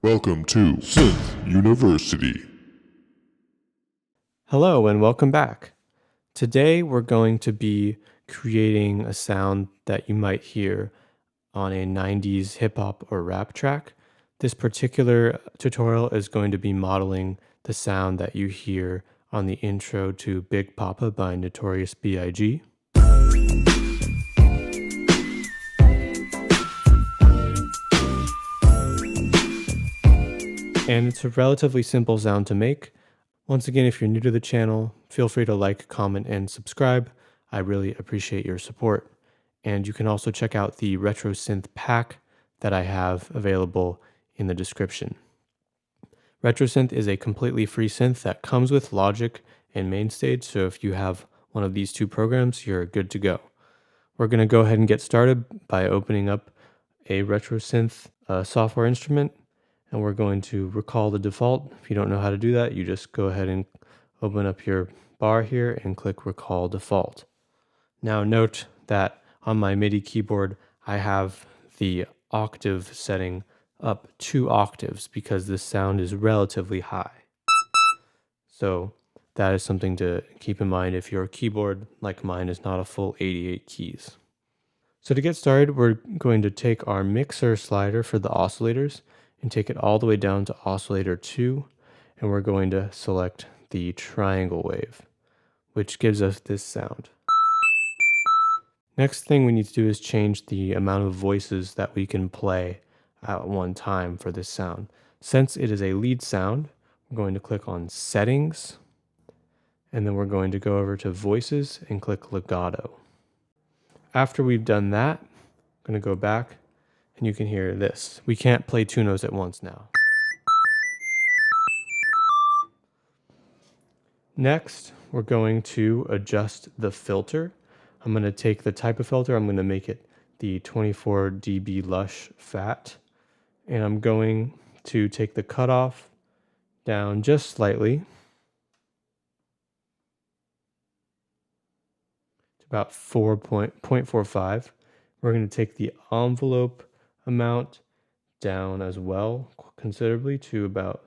Welcome to Synth University. Hello and welcome back. Today we're going to be creating a sound that you might hear on a 90s hip hop or rap track. This particular tutorial is going to be modeling the sound that you hear on the intro to Big Papa by Notorious B.I.G. And it's a relatively simple sound to make. Once again, if you're new to the channel, feel free to like, comment, and subscribe. I really appreciate your support. And you can also check out the Retro Synth pack that I have available in the description. Retro Synth is a completely free synth that comes with Logic and MainStage, so if you have one of these two programs, you're good to go. We're going to go ahead and get started by opening up a Retro Synth software instrument, and we're going to recall the default. If you don't know how to do that, you just go ahead and open up your bar here and click recall default. Now note that on my MIDI keyboard, I have the octave setting up 2 octaves because this sound is relatively high. So that is something to keep in mind if your keyboard, like mine, is not a full 88 keys. So to get started, we're going to take our mixer slider for the oscillators and take it all the way down to oscillator 2, and we're going to select the triangle wave, which gives us this sound. Next thing we need to do is change the amount of voices that we can play at one time for this sound. Since it is a lead sound, we're going to click on Settings, and then we're going to go over to Voices and click Legato. After we've done that, I'm going to go back, and you can hear this. We can't play 2 notes at once now. Next, we're going to adjust the filter. I'm going to take the type of filter, I'm going to make it the 24 dB Lush Fat, and I'm going to take the cutoff down just slightly to about 0.45. We're going to take the envelope amount down as well considerably to about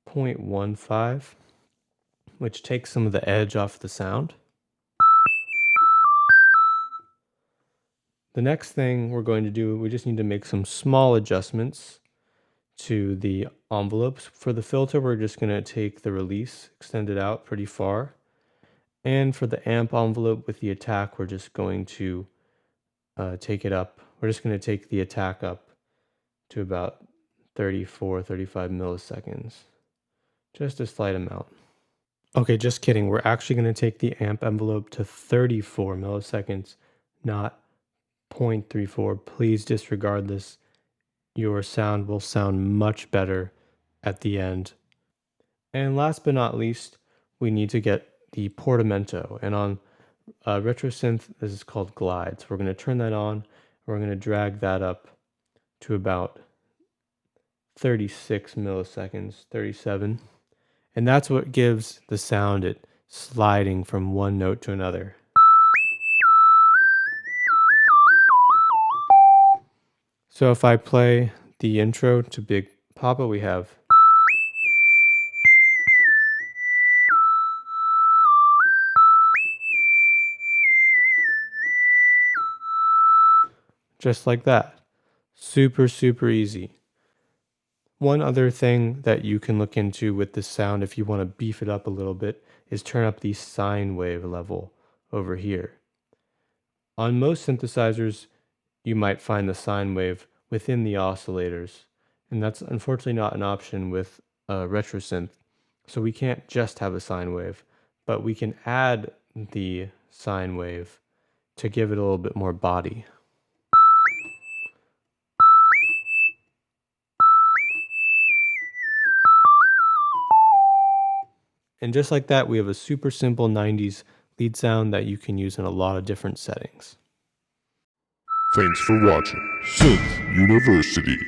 0.15, which takes some of the edge off the sound. The next thing we're going to do, we just need to make some small adjustments to the envelopes. For the filter, we're just going to take the release, extend it out pretty far. And for the amp envelope with the attack, we're just going to take it up. We're just going to take the attack up to about 35 milliseconds. Just a slight amount. Okay, just kidding. We're actually going to take the amp envelope to 34 milliseconds, not 0.34. Please disregard this. Your sound will sound much better at the end. And last but not least, we need to get the portamento. And on Retro Synth, this is called glide. So we're going to turn that on. We're going to drag that up to about 36 milliseconds, 37. And that's what gives the sound it sliding from one note to another. So if I play the intro to Big Papa, we have just like that. Super, super easy. One other thing that you can look into with this sound if you want to beef it up a little bit is turn up the sine wave level over here. On most synthesizers, you might find the sine wave within the oscillators, and that's unfortunately not an option with Retro Synth. So we can't just have a sine wave, but we can add the sine wave to give it a little bit more body. And just like that, we have a super simple 90s lead sound that you can use in a lot of different settings. Thanks for watching Synth University.